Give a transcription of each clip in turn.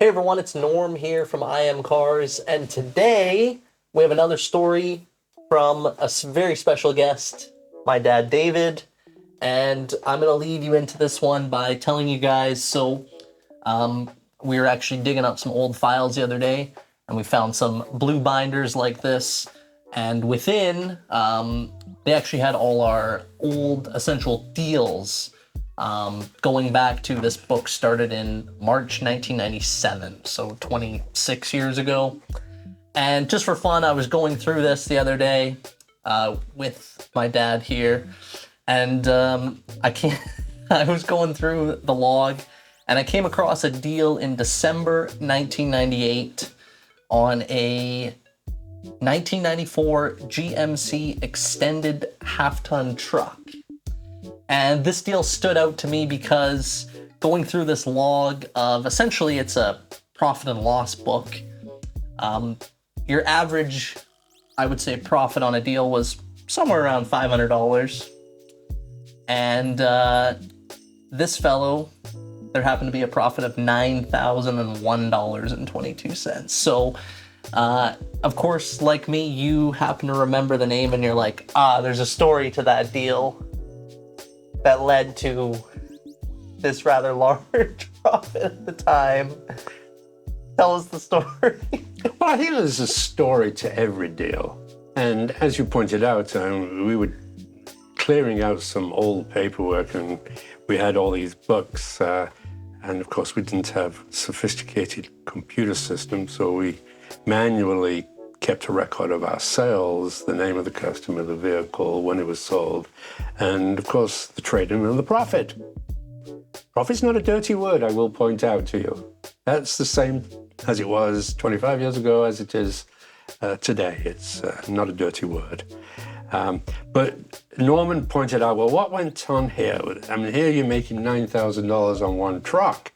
Hey everyone, it's Norm here from IMCARS, and today we have another story from a very special guest, my dad David, and I'm going to lead you into this one by telling you guys, we were actually digging up some old files the other day, and we found some blue binders like this, and within, they actually had all our old essential deals going back to this book started in March 1997, so 26 years ago. And just for fun, I was going through this the other day with my dad here, and I was going through the log, and I came across a deal in December 1998 on a 1994 GMC extended half-ton truck. And this deal stood out to me because going through this log of essentially it's a profit and loss book, your average, I would say, profit on a deal was somewhere around $500. And this fellow, there happened to be a profit of $9,001.22. So, of course, like me, you happen to remember the name and you're like, there's a story to that deal that led to this rather large profit at the time. Tell us the story. Well, I think there's a story to every deal. And as you pointed out, we were clearing out some old paperwork and we had all these books. And of course, we didn't have sophisticated computer systems, so we manually kept a record of our sales, the name of the customer, the vehicle, when it was sold, and of course, the trade-in and the profit. Profit's not a dirty word, I will point out to you. That's the same as it was 25 years ago as it is today. It's not a dirty word. But Norman pointed out, well, what went on here? I mean, here you're making $9,000 on one truck,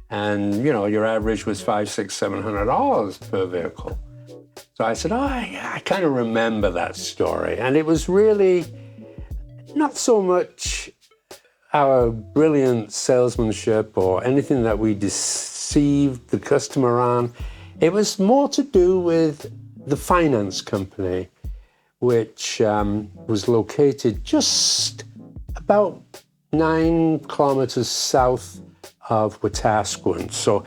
and your average was $500, $600, $700 per vehicle. So I said, I kind of remember that story. And it was really not so much our brilliant salesmanship or anything that we deceived the customer on. It was more to do with the finance company, which was located just about 9 kilometers south of Wetaskiwin. So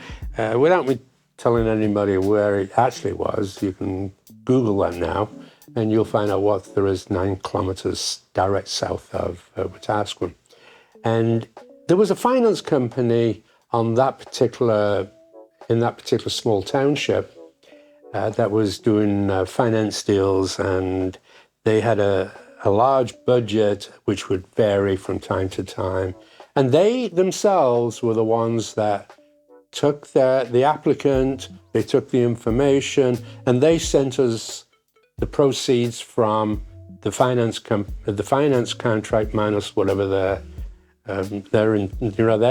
without me telling anybody where it actually was, you can Google that now, and you'll find out what there is 9 kilometers direct south of Wetaskiwin. And there was a finance company in that particular small township that was doing finance deals, and they had a large budget which would vary from time to time. And they themselves were the ones that took the applicant, they took the information, and they sent us the proceeds from the finance contract minus whatever their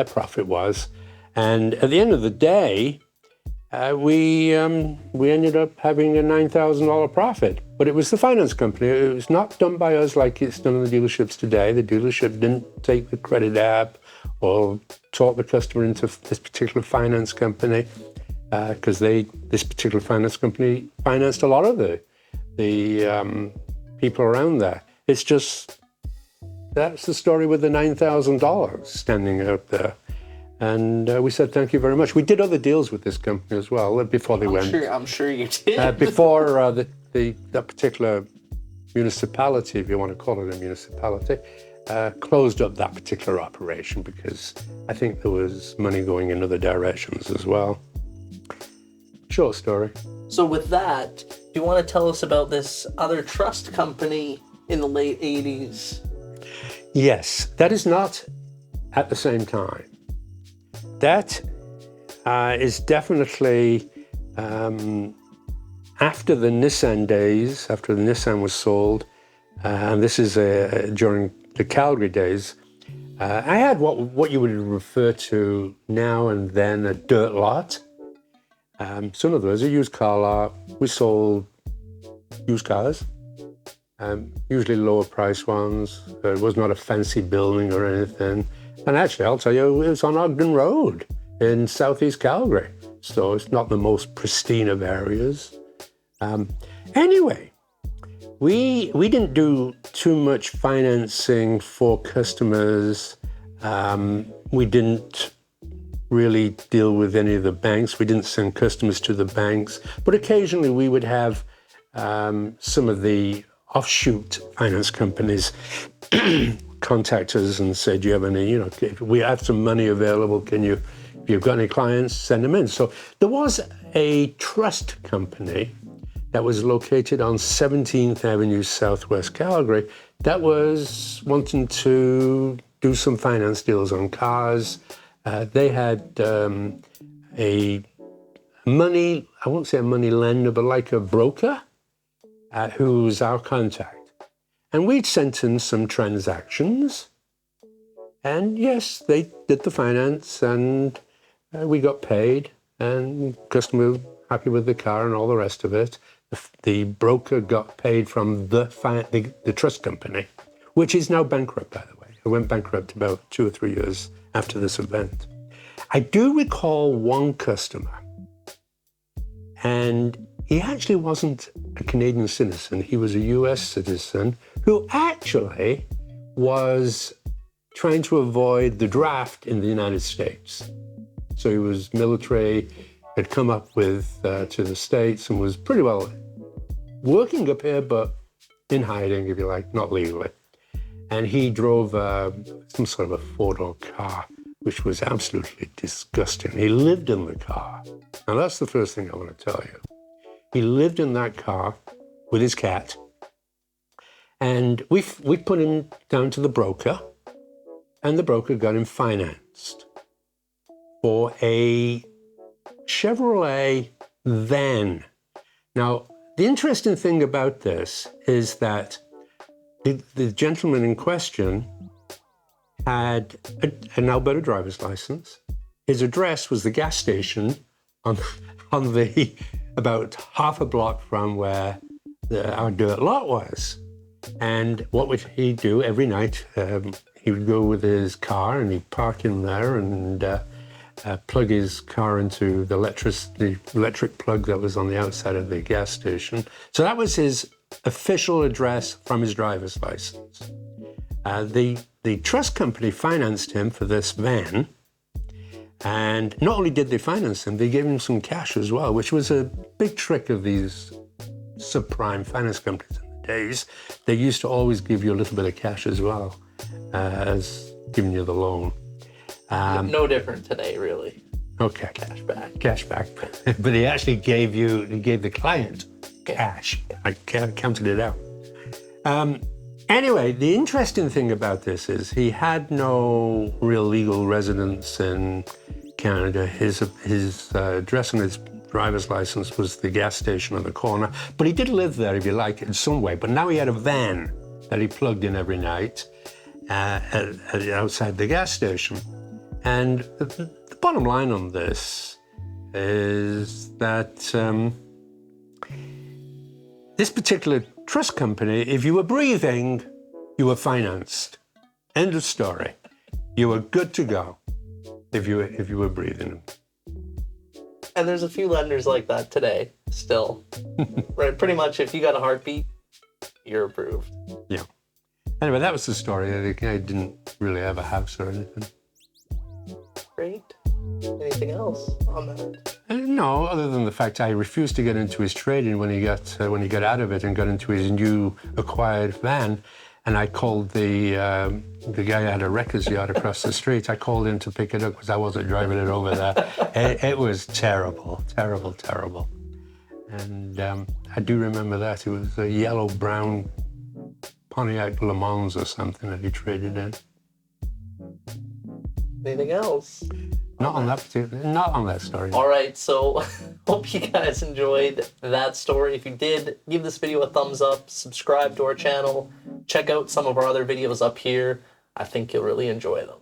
profit was. And at the end of the day, we ended up having a $9,000 profit. But it was the finance company. It was not done by us like it's done in the dealerships today. The dealership didn't take the credit app or talk the customer into this particular finance company, because this particular finance company financed a lot of the people around there. It's just, that's the story with the $9,000 standing out there. And we said, thank you very much. We did other deals with this company as well before they went. I'm sure you did. Before that particular municipality, if you want to call it a municipality, closed up that particular operation because I think there was money going in other directions as well. Short story. So with that, do you want to tell us about this other trust company in the late 80s? Yes, that is not at the same time. That is definitely after the Nissan days, after the Nissan was sold, and this is during the Calgary days. I had what you would refer to now and then a dirt lot. So in other words, a used car lot. We sold used cars, usually lower price ones. It was not a fancy building or anything. And actually, I'll tell you, it was on Ogden Road in southeast Calgary. so it's not the most pristine of areas. Anyway, we didn't do too much financing for customers. We didn't really deal with any of the banks. We didn't send customers to the banks, but occasionally we would have some of the offshoot finance companies contact us and say, do you have any, if we have some money available, if you've got any clients, send them in. So there was a trust company that was located on 17th Avenue, Southwest Calgary, that was wanting to do some finance deals on cars. They had a money, I won't say a money lender, but like a broker who was our contact. And we'd sent in some transactions. And yes, they did the finance and we got paid and customer happy with the car and all the rest of it. The broker got paid from the trust company, which is now bankrupt, by the way. It went bankrupt about 2 or 3 years after this event. I do recall one customer, and he actually wasn't a Canadian citizen. He was a US citizen who actually was trying to avoid the draft in the United States. So he was military, had come up with to the States and was pretty well working up here, but in hiding, if you like, not legally. And he drove some sort of a four-door car, which was absolutely disgusting. He lived in the car. Now, that's the first thing I want to tell you. He lived in that car with his cat. And we put him down to the broker, and the broker got him financed for a Chevrolet van. Now, the interesting thing about this is that the gentleman in question had an Alberta driver's license. His address was the gas station on the about half a block from where our dirt lot was. And what would he do every night? He would go with his car and he'd park in there and plug his car into the electric plug that was on the outside of the gas station. So that was his official address from his driver's license. The trust company financed him for this van. And not only did they finance him, they gave him some cash as well, which was a big trick of these subprime finance companies in the days. They used to always give you a little bit of cash as well as giving you the loan. No different today, really. Okay. Cash back. But he actually gave the client cash. I counted it out. Anyway, the interesting thing about this is he had no real legal residence in Canada. His address on his driver's license was the gas station on the corner, but he did live there, if you like, in some way. But now he had a van that he plugged in every night outside the gas station. And the bottom line on this is that this particular trust company, if you were breathing, you were financed. End of story. You were good to go if you were breathing. And there's a few lenders like that today, still. Right? Pretty much, if you got a heartbeat, you're approved. Yeah. Anyway, that was the story. I didn't really have a house or anything. Great. Anything else on that? No, other than the fact I refused to get into his trading when he got out of it and got into his new acquired van. And I called the guy at a records yard across the street. I called him to pick it up because I wasn't driving it over there. It was terrible. And I do remember that. It was a yellow-brown Pontiac Le Mans or something that he traded in. Anything else? Not on that story. All right, so hope you guys enjoyed that story. If you did, give this video a thumbs up, subscribe to our channel, check out some of our other videos up here. I think you'll really enjoy them.